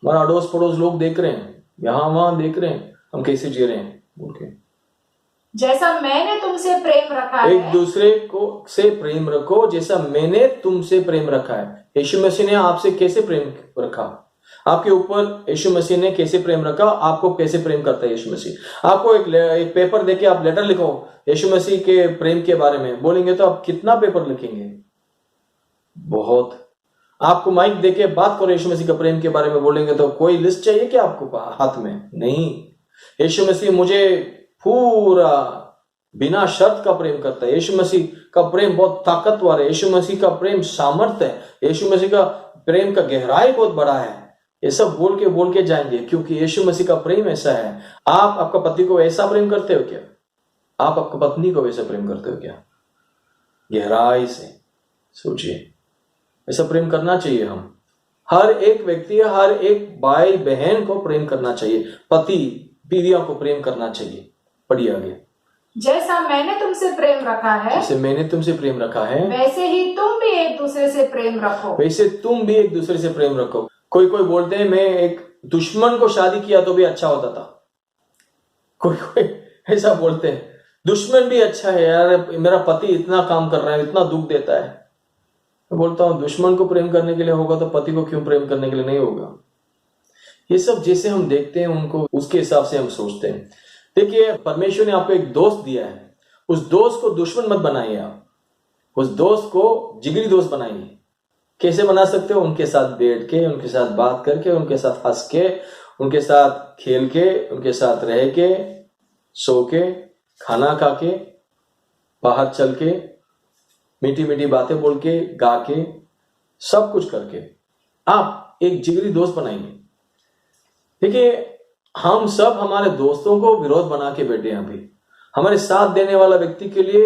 हमारा अड़ोस पड़ोस लोग देख रहे हैं, यहां वहां देख रहे हैं हम कैसे जी रहे हैं बोल के। जैसा मैंने तुमसे प्रेम रखा है, एक दूसरे को से प्रेम रखो जैसा मैंने तुमसे प्रेम रखा है। यीशु मसीह ने आपसे कैसे प्रेम रखा, आपके ऊपर यीशु मसीह ने कैसे प्रेम रखा, आपको कैसे प्रेम करता है यीशु मसीह। आपको एक पेपर देके आप लेटर लिखो यीशु मसीह के प्रेम के बारे में, बोलेंगे तो आप कितना पेपर लिखेंगे, बहुत। आपको माइक देके बात करो यीशु मसीह के प्रेम के बारे में, बोलेंगे तो कोई लिस्ट चाहिए क्या आपको हाथ में? नहीं। यीशु मसीह मुझे पूरा बिना शर्त का प्रेम करता है। यीशु मसीह का प्रेम बहुत ताकतवर है, यीशु मसीह का प्रेम सामर्थ्य है, यीशु मसीह का प्रेम का गहराई बहुत बड़ा है। ये सब बोल के जाएंगे क्योंकि यीशु मसीह का प्रेम ऐसा है। आप आपका पति को ऐसा प्रेम करते हो क्या? आप आपका पत्नी को वैसा प्रेम करते हो क्या? गहराई से सोचिए, ऐसा प्रेम करना चाहिए। हम हर एक व्यक्ति, हर एक भाई बहन को प्रेम करना चाहिए, पति बीवियों को प्रेम करना चाहिए। पढ़िए आगे। जैसा मैंने तुमसे प्रेम रखा है, जैसे मैंने तुमसे प्रेम रखा है, वैसे ही तुम भी एक दूसरे से प्रेम रखो। वैसे तुम भी एक दूसरे से प्रेम रखो। कोई बोलते हैं मैं एक दुश्मन को शादी किया तो भी अच्छा होता था, कोई ऐसा बोलते हैं दुश्मन भी अच्छा है यार, मेरा पति इतना काम कर रहा है, इतना दुख देता है। मैं बोलता हूं दुश्मन को प्रेम करने के लिए होगा तो पति को क्यों प्रेम करने के लिए नहीं होगा? ये सब जैसे हम देखते हैं उनको, उसके हिसाब से हम सोचते हैं। देखिए परमेश्वर ने आपको एक दोस्त दिया है, उस दोस्त को दुश्मन मत बनाइए। आप उस दोस्त को जिगरी दोस्त बनाइए। कैसे बना सकते हो? उनके साथ बैठ के, उनके साथ बात करके, उनके साथ हंस के, उनके साथ खेल के, उनके साथ रह के, सो के, खाना खा के, बाहर चल के, मीठी मीठी बातें बोल के, गा के, सब कुछ करके आप एक जिगरी दोस्त बनाएंगे। देखिए हम सब हमारे दोस्तों को विरोध बना के बैठे हैं। अभी हमारे साथ देने वाला व्यक्ति के लिए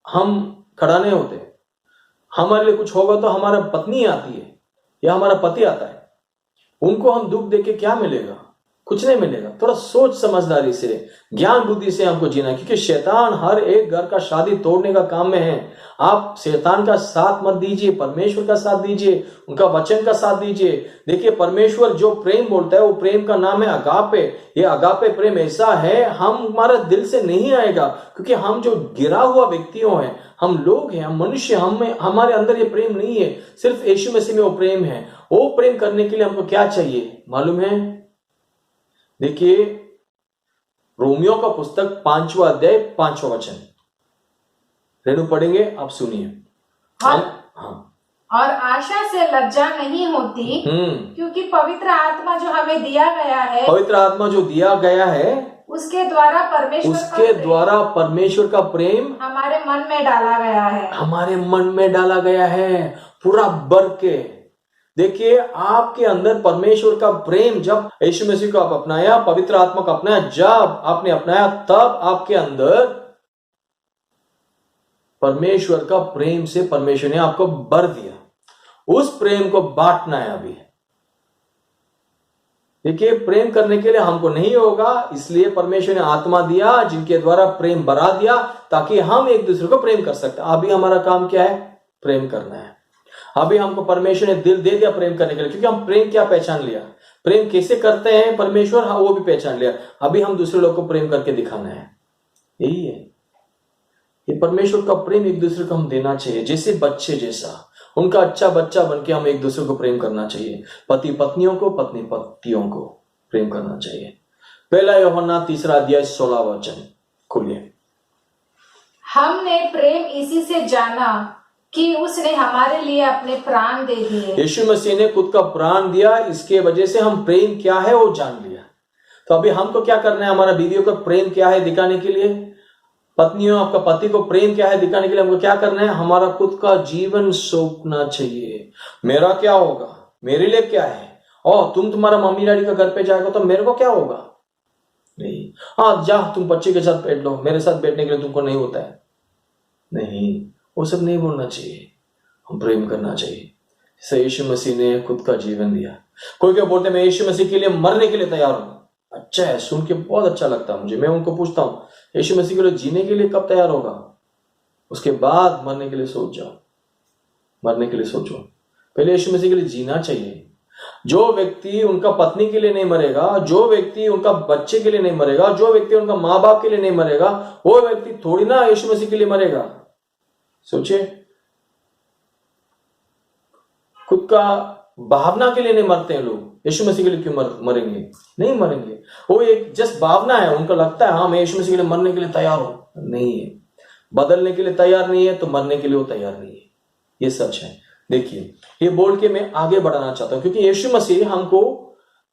हम खड़ा नहीं होते। हमारे लिए कुछ होगा तो हमारा पत्नी आती है या हमारा पति आता है, उनको हम दुख देके क्या मिलेगा? कुछ नहीं मिलेगा। थोड़ा सोच समझदारी से, ज्ञान बुद्धि से हमको जीना, क्योंकि शैतान हर एक घर का शादी तोड़ने का काम में है। आप शैतान का साथ मत दीजिए, परमेश्वर का साथ दीजिए, उनका वचन का साथ दीजिए। देखिए परमेश्वर जो प्रेम बोलता है वो प्रेम का नाम है अगापे। ये अगापे प्रेम ऐसा है, हम हमारा दिल से नहीं आएगा, क्योंकि हम जो गिरा हुआ व्यक्तियों हैं, हम लोग हैं, हम मनुष्य, हमारे अंदर ये प्रेम नहीं है। सिर्फ यीशु मसीह में वो प्रेम है। वो प्रेम करने के लिए हमको क्या चाहिए मालूम है? देखिए रोमियो का पुस्तक 5वां अध्याय 5वां वचन, रेणु पढ़ेंगे, आप सुनिए। हाँ। और आशा से लज्जा नहीं होती, क्योंकि पवित्र आत्मा जो हमें दिया गया है, पवित्र आत्मा जो दिया गया है, उसके द्वारा परमेश्वर का प्रेम हमारे मन में डाला गया है, हमारे मन में डाला गया है पूरा भर के। देखिए आपके अंदर परमेश्वर का प्रेम, जब यीशु मसीह को आप अपनाया, पवित्र आत्मा को अपनाया, जब आपने अपनाया, तब आपके अंदर परमेश्वर का प्रेम से परमेश्वर ने आपको भर दिया। उस प्रेम को बांटना है अभी। देखिए प्रेम करने के लिए हमको नहीं होगा, इसलिए परमेश्वर ने आत्मा दिया जिनके द्वारा प्रेम बढ़ा दिया, ताकि हम एक दूसरे को प्रेम कर सकते। अभी हमारा काम क्या है? प्रेम करना है। अभी हमको परमेश्वर ने दिल दे दिया प्रेम करने के लिए, क्योंकि हम प्रेम क्या पहचान लिया? प्रेम कैसे करते हैं परमेश्वर, हाँ वो भी पहचान लिया। अभी हम दूसरे लोग को प्रेम करके दिखाना है, यही है ये परमेश्वर का प्रेम। एक दूसरे को हम देना चाहिए जैसे बच्चे जैसा, उनका अच्छा बच्चा बनके हम एक दूसरे को प्रेम करना चाहिए। पति पत्नियों को, पत्नी पतियों को प्रेम करना चाहिए। पहला यूहन्ना 3:16 खोलिए। हमने प्रेम इसी से जाना कि उसने हमारे लिए अपने प्राण दे दिए। यीशु मसीह ने खुद का प्राण दिया, इसके वजह से हम प्रेम क्या है वो जान लिया। तो अभी हमको क्या करना है, हमारा बीवियों का प्रेम क्या है दिखाने के लिए, पत्नियों आपका पति को प्रेम क्या है दिखाने के लिए हमको क्या करना है, हमारा खुद का जीवन सौंपना चाहिए। मेरा क्या होगा, मेरे लिए क्या है, और तुम्हारा मम्मी डैडी का घर पे जाएगा तो मेरे को क्या होगा, नहीं। हाँ जा तुम बच्चे के साथ बैठ लो, मेरे साथ बैठने के लिए तुमको नहीं होता है, नहीं, वो सब नहीं बोलना चाहिए। हम प्रेम करना चाहिए जैसे यीशु मसीह ने खुद का जीवन दिया। कोई क्या बोलते मैं यीशु मसीह के लिए मरने के लिए तैयार हूं, अच्छा है, सुन के बहुत अच्छा लगता है मुझे। मैं उनको पूछता हूँ यीशु मसीह के लिए जीने के लिए कब तैयार होगा, उसके बाद मरने के लिए सोच जाओ, मरने के लिए सोचो, पहले यीशु मसीह के लिए जीना चाहिए। जो व्यक्ति उनका पत्नी के लिए नहीं मरेगा, जो व्यक्ति उनका बच्चे के लिए नहीं मरेगा, जो व्यक्ति उनका माँ बाप के लिए नहीं मरेगा, वो व्यक्ति थोड़ी ना यीशु मसीह के लिए मरेगा। सोचिए, खुद का भावना के लिए नहीं मरते हैं लोग, यीशु मसीह के लिए क्यों मरेंगे, नहीं मरेंगे। वो एक जस्ट भावना है, उनको लगता है हाँ मैं यीशु मसीह के लिए मरने के लिए तैयार हूं, नहीं है। बदलने के लिए तैयार नहीं है तो मरने के लिए वो तैयार नहीं है, ये सच है। देखिए ये बोल के मैं आगे बढ़ाना चाहता हूं, क्योंकि यीशु मसीह हमको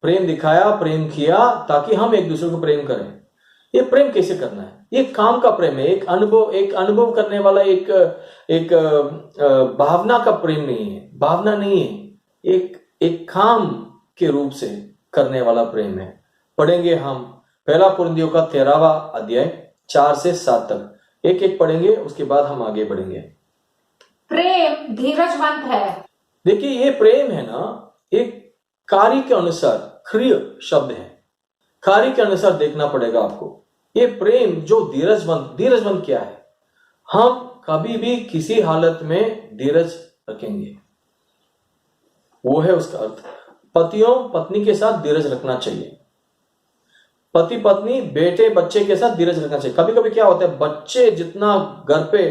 प्रेम दिखाया, प्रेम किया ताकि हम एक दूसरे को प्रेम करें। ये प्रेम कैसे करना है, ये काम का प्रेम है, एक अनुभव करने वाला, एक भावना का प्रेम नहीं है, भावना नहीं है, एक काम के रूप से करने वाला प्रेम है। पढ़ेंगे हम पहला कुरिन्थियों का 13वां अध्याय 4 से 7 तक, एक एक पढ़ेंगे, उसके बाद हम आगे बढ़ेंगे। प्रेम धीरजवंत है। देखिए ये प्रेम है ना, एक कार्य के अनुसार, क्रिय शब्द है, कार्य के अनुसार देखना पड़ेगा आपको। ये प्रेम जो धीरजवंत क्या है, हम कभी भी किसी हालत में धीरज रखेंगे, वो है उसका अर्थ। पतियों पत्नी के साथ धीरज रखना चाहिए, पति पत्नी बेटे बच्चे के साथ धीरज रखना चाहिए। कभी कभी क्या होता है, बच्चे जितना घर पे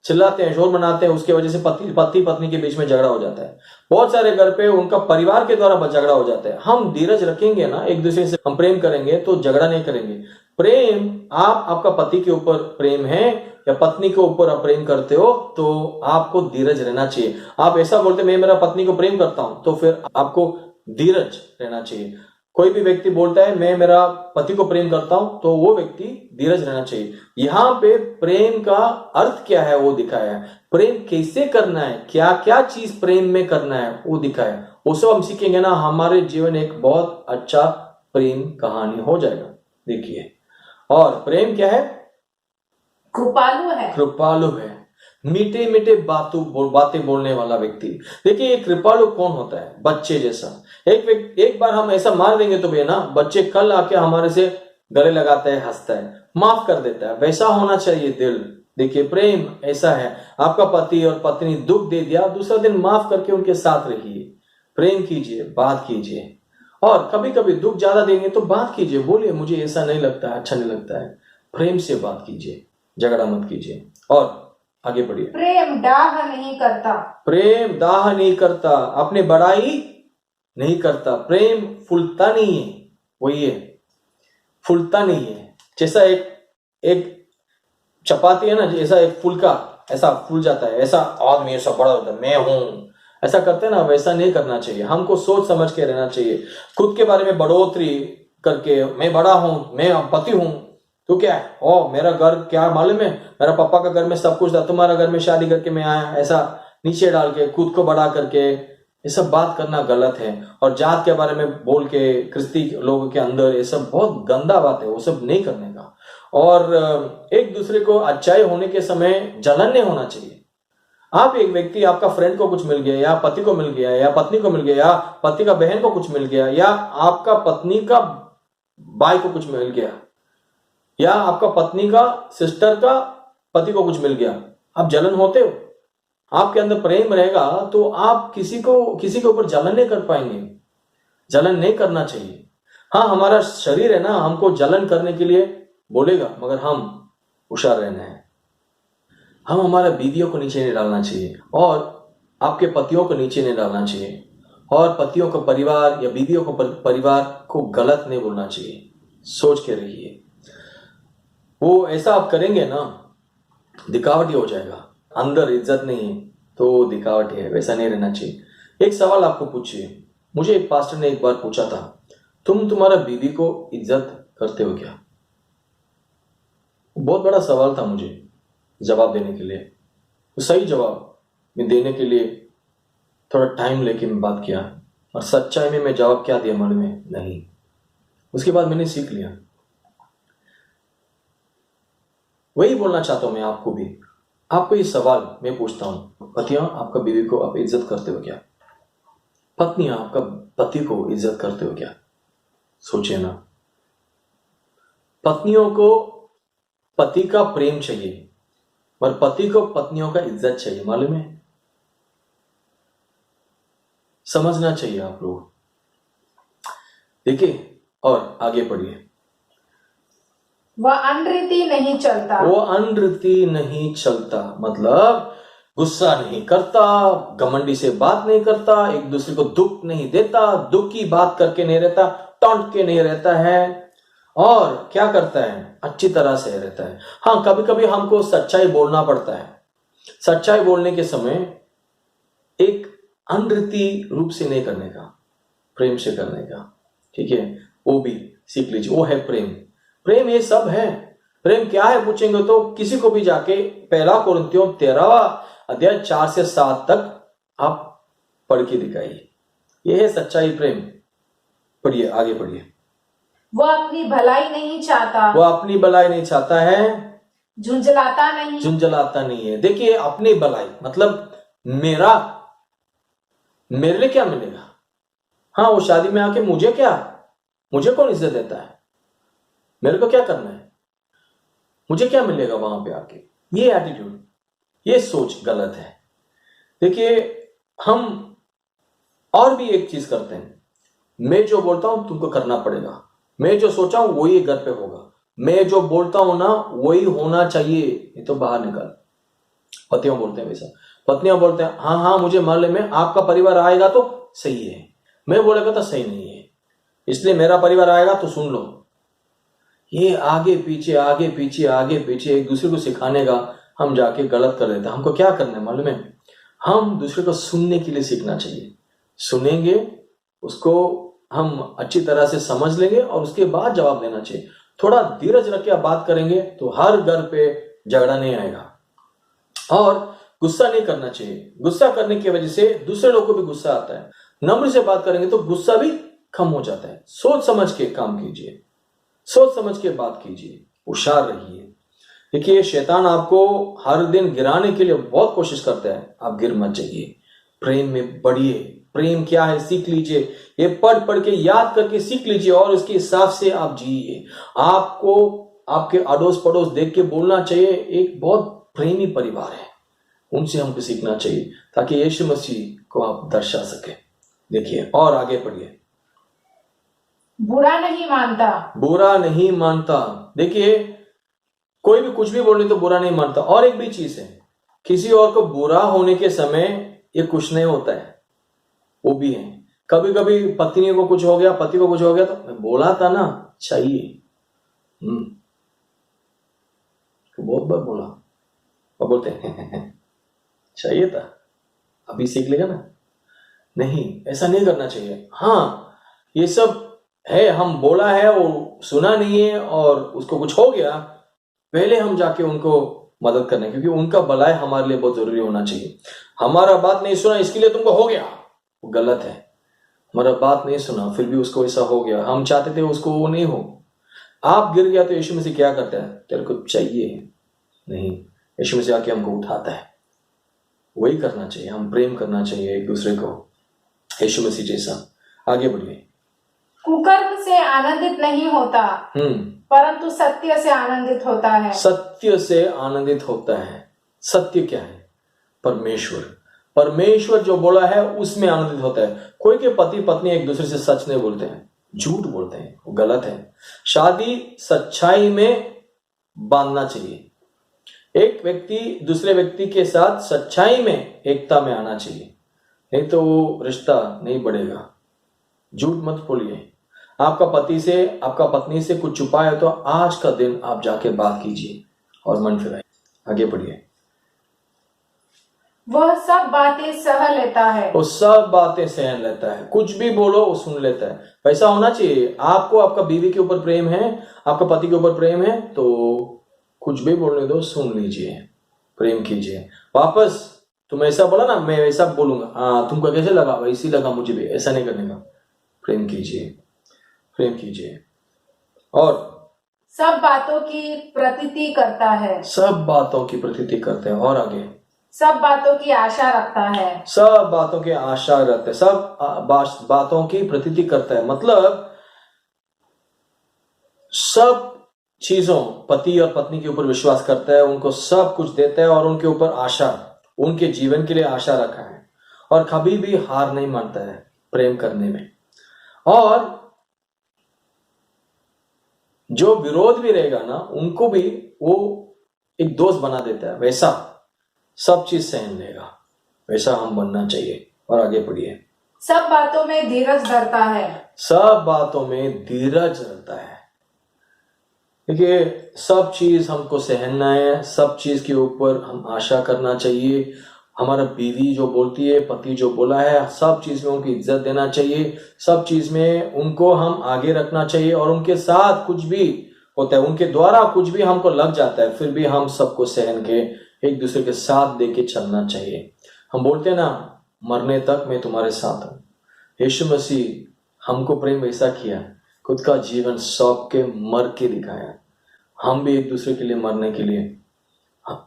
चिल्लाते हैं, शोर बनाते हैं, उसकी वजह से पति पत्नी के बीच में झगड़ा हो जाता है। बहुत सारे घर पे उनका परिवार के द्वारा झगड़ा हो जाता है। हम धीरज रखेंगे ना, एक दूसरे से हम प्रेम करेंगे तो झगड़ा नहीं करेंगे। प्रेम, आपका पति के ऊपर प्रेम है या पत्नी के ऊपर आप प्रेम करते हो तो आपको धीरज रहना चाहिए। आप ऐसा बोलते मैं मेरा पत्नी को प्रेम करता हूं तो फिर आपको धीरज रहना चाहिए। कोई भी व्यक्ति बोलता है मैं मेरा पति को प्रेम करता हूं तो वो व्यक्ति धीरज रहना चाहिए। यहां पे प्रेम का अर्थ क्या है वो दिखाया है, प्रेम कैसे करना है, क्या क्या चीज प्रेम में करना है वो दिखाया है। वो सब हम सीखेंगे ना, हमारे जीवन एक बहुत अच्छा प्रेम कहानी हो जाएगा। देखिए, और प्रेम क्या है, कृपालु है, कृपालु है, मीठे मीठे बातें बोलने वाला व्यक्ति। देखिए ये कृपालु कौन होता है, बच्चे जैसा। एक बार हम ऐसा मार देंगे तो भी ना, बच्चे कल आके हमारे से गले लगाता है, हंसता है, माफ कर देता है, वैसा होना चाहिए दिल। देखिए प्रेम ऐसा है, आपका पति और पत्नी दुख दे दिया, दूसरा दिन माफ करके उनके साथ रहिए, प्रेम कीजिए, बात कीजिए। और कभी कभी दुख ज्यादा देंगे तो बात कीजिए, बोलिए मुझे ऐसा नहीं लगता है, अच्छा नहीं लगता है, प्रेम से बात कीजिए, झगड़ा मत कीजिए। और आगे बढ़िए। प्रेम दाह नहीं करता, प्रेम दाह नहीं करता, अपने बड़ाई नहीं करता, प्रेम फूलता नहीं है, वही है, फूलता नहीं है। जैसा एक चपाती है ना, जैसा एक फुलका ऐसा फूल जाता है, ऐसा आदमी ऐसा बड़ा होता है, मैं हूं ऐसा करते हैं ना, वैसा नहीं करना चाहिए। हमको सोच समझ के रहना चाहिए, खुद के बारे में बढ़ोतरी करके मैं बड़ा हूं, मैं पति हूं, तो क्या है, ओ मेरा घर क्या मालूम है, मेरा पापा का घर में सब कुछ था, तुम्हारा घर में शादी करके मैं आया, ऐसा नीचे डाल के खुद को बड़ा करके ये सब बात करना गलत है। और जात के बारे में बोल के क्रिस्ती लोगों के अंदर ये सब बहुत गंदा बात है, वो सब नहीं करने का। और एक दूसरे को अच्छाई होने के समय जलन नहीं होना चाहिए। आप एक व्यक्ति, आपका फ्रेंड को कुछ मिल गया, या पति को मिल गया, या पत्नी को मिल गया, या पति का बहन को कुछ मिल गया, या आपका पत्नी का भाई को कुछ मिल गया, या आपका पत्नी का सिस्टर का पति को कुछ मिल गया, आप जलन होते हो? आपके अंदर प्रेम रहेगा तो आप किसी के ऊपर जलन नहीं कर पाएंगे। जलन नहीं करना चाहिए। हाँ, हमारा शरीर है ना, हमको जलन करने के लिए बोलेगा, मगर हम होशियार रहना है। हम हमारा बीवियों को नीचे नहीं डालना चाहिए, और आपके पतियों को नीचे नहीं डालना चाहिए, और पतियों का परिवार या बीवियों को परिवार को गलत नहीं बोलना चाहिए। सोच के रहिए। वो ऐसा आप करेंगे ना, दिखावटी हो जाएगा। अंदर इज्जत नहीं है तो दिखावटी है, वैसा नहीं रहना चाहिए। एक सवाल आपको पूछिए। मुझे एक पास्टर ने एक बार पूछा था, तुम्हारा बीवी को इज्जत करते हो क्या? बहुत बड़ा सवाल था मुझे जवाब देने के लिए। तो सही जवाब मैं देने के लिए थोड़ा टाइम लेके मैं बात किया, और सच्चाई में मैं जवाब क्या दिया मालूम है? नहीं। उसके बाद मैंने सीख लिया। वही बोलना चाहता हूं मैं आपको भी। आपको ये सवाल मैं पूछता हूं, पतियां आपका बीवी को आप इज्जत करते हो क्या? पत्नियां आपका पति को इज्जत करते हो क्या? सोचिए ना। पत्नियों को पति का प्रेम चाहिए, और पति को पत्नियों का इज्जत चाहिए, मालूम है? समझना चाहिए आप लोग। देखिए और आगे पढ़िए। वह अनरीति नहीं चलता। वो अनरीति नहीं चलता मतलब गुस्सा नहीं करता, घमंडी से बात नहीं करता, एक दूसरे को दुख नहीं देता, दुख की बात करके नहीं रहता, टॉन्ट के नहीं रहता है, और क्या करता है? अच्छी तरह से रहता है। हाँ, कभी कभी हमको सच्चाई बोलना पड़ता है। सच्चाई बोलने के समय एक अनरीति रूप से नहीं करने का, प्रेम से करने का। ठीक है, वो भी सीख लीजिए। वो है प्रेम। प्रेम ये सब है। प्रेम क्या है पूछेंगे तो किसी को भी जाके 1 कोरिन्थियों 13 तक आप पढ़ के दिखाइए। यह है सच्चाई प्रेम। पढ़िए, आगे पढ़िए। वह अपनी भलाई नहीं चाहता। वो अपनी भलाई नहीं चाहता है, झुंझलाता नहीं। झुंझलाता नहीं है। देखिए, अपनी भलाई मतलब मेरे लिए क्या मिलेगा? हाँ, वो शादी में आके मुझे कौन इज्जत देता है? मेरे को क्या करना है? मुझे क्या मिलेगा वहां पे आके? ये एटीट्यूड, ये सोच गलत है। देखिए, हम और भी एक चीज करते हैं। मैं जो बोलता हूं तुमको करना पड़ेगा, मैं जो सोचा हूं वही घर पे होगा, मैं जो बोलता हूं ना वही होना चाहिए, ये तो बाहर निकाल। पतियों बोलते हैं वैसा। पत्नियां बोलते हैं हाँ हाँ मुझे मालूम है, आपका परिवार आएगा तो सही है, मैं बोलेगा तो सही नहीं है, इसलिए मेरा परिवार आएगा तो सुन लो। ये आगे पीछे एक दूसरे को सिखाने का हम जाके गलत कर देते हैं। हमको क्या करना है मालूम है? हम दूसरे को सुनने के लिए सीखना चाहिए। सुनेंगे, उसको हम अच्छी तरह से समझ लेंगे और उसके बाद जवाब देना चाहिए। थोड़ा धीरज रख के आप बात करेंगे तो हर घर पे झगड़ा नहीं आएगा। और गुस्सा नहीं करना चाहिए। गुस्सा करने की वजह से दूसरे लोगों को भी गुस्सा आता है। नम्र से बात करेंगे तो गुस्सा भी कम हो जाता है। सोच समझ के काम कीजिए, सोच समझ के बात कीजिए, होशियार रहिए। देखिए, शैतान आपको हर दिन गिराने के लिए बहुत कोशिश करता है, आप गिर मत जाइए। प्रेम में बढ़िए। प्रेम क्या है सीख लीजिए, ये पढ़ के याद करके सीख लीजिए और उसके हिसाब से आप जिए। आपको आपके अड़ोस पड़ोस देख के बोलना चाहिए एक बहुत प्रेमी परिवार है, उनसे हमको सीखना चाहिए ताकि यीशु मसीह को आप दर्शा सके। देखिए और आगे पढ़िए। बुरा नहीं मानता। बुरा नहीं मानता। देखिए, कोई भी कुछ भी बोले तो बुरा नहीं मानता। और एक भी चीज है, किसी और को बुरा होने के समय ये कुछ नहीं होता है, वो भी है। कभी कभी पत्नी को कुछ हो गया, पति को कुछ हो गया, तो मैं बोला था ना चाहिए, तो बहुत बार बोला और बोलते हैं चाहिए था, अभी सीख लेगा ना। नहीं, ऐसा नहीं करना चाहिए। हाँ, ये सब है, हम बोला है, वो सुना नहीं है और उसको कुछ हो गया, पहले हम जाके उनको मदद करने, क्योंकि उनका भलाई हमारे लिए बहुत जरूरी होना चाहिए। हमारा बात नहीं सुना इसके लिए तुमको हो गया, वो गलत है। हमारा बात नहीं सुना फिर भी उसको ऐसा हो गया, हम चाहते थे उसको वो नहीं हो। आप गिर गया तो यीशु मसीह क्या करता है? तेरे को चाहिए नहीं, यीशु मसीह आके हमको उठाता है। वही करना चाहिए, हम प्रेम करना चाहिए एक दूसरे को, यीशु मसीह जैसा। आगे बढ़िए। कुकर्म से आनंदित नहीं होता, परंतु सत्य से आनंदित होता है। सत्य से आनंदित होता है। सत्य क्या है? परमेश्वर। परमेश्वर जो बोला है उसमें आनंदित होता है। कोई के पति पत्नी एक दूसरे से सच नहीं बोलते हैं, झूठ बोलते हैं, वो गलत है। शादी सच्चाई में बांधना चाहिए। एक व्यक्ति दूसरे व्यक्ति के साथ सच्चाई में एकता में आना चाहिए, नहीं तो वो रिश्ता नहीं बढ़ेगा। झूठ मत बोलिए। आपका पति से, आपका पत्नी से कुछ छुपा है तो आज का दिन आप जाके बात कीजिए और मन फिराइए, आगे बढ़िए। वह सब बातें सह लेता है। वो सब बातें सहन लेता है, कुछ भी बोलो वो सुन लेता है। वैसा होना चाहिए। आपको आपका बीवी के ऊपर प्रेम है, आपका पति के ऊपर प्रेम है, तो कुछ भी बोलने दो, सुन लीजिए, प्रेम कीजिए। वापस तुम ऐसा बोला ना, मैं वैसा बोलूंगा, हाँ तुमको कैसे लगा वैसे ही लगा मुझे भी, ऐसा नहीं करने का। प्रेम कीजिए, प्रेम कीजिए। और सब बातों की प्रतीति करता है। सब बातों की प्रतीति करते हैं। और आगे, सब बातों की आशा रखता है। सब बातों की आशा रहते हैं, सब बातों की प्रतीति करता है। मतलब सब चीजों, पति और पत्नी के ऊपर विश्वास करता है, उनको सब कुछ देता है और उनके ऊपर आशा, उनके जीवन के लिए आशा रखा है, और कभी भी हार नहीं मानता है प्रेम करने में। और जो विरोध भी रहेगा ना, उनको भी वो एक दोस्त बना देता है। वैसा सब चीज सहन लेगा, वैसा हम बनना चाहिए। और आगे पढ़िए। सब बातों में धीरज धरता है। सब बातों में धीरज रहता है। देखिए, सब चीज हमको सहना है, सब चीज के ऊपर हम आशा करना चाहिए। हमारा बीवी जो बोलती है, पति जो बोला है, सब चीज में उनकी इज्जत देना चाहिए, सब चीज में उनको हम आगे रखना चाहिए। और उनके साथ कुछ भी होता है, उनके द्वारा कुछ भी हमको लग जाता है, फिर भी हम सबको सहन के एक दूसरे के साथ देके चलना चाहिए। हम बोलते हैं ना, मरने तक मैं तुम्हारे साथ हूं। यीशु मसीह हमको प्रेम ऐसा किया, खुद का जीवन सौंप के मर के दिखाया। हम भी एक दूसरे के लिए मरने के लिए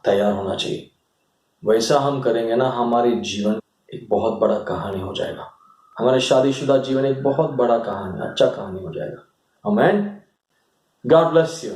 तैयार होना चाहिए। वैसा हम करेंगे ना, हमारे जीवन एक बहुत बड़ा कहानी हो जाएगा। हमारे शादीशुदा जीवन एक बहुत बड़ा कहानी, अच्छा कहानी हो जाएगा। आमीन। God bless you.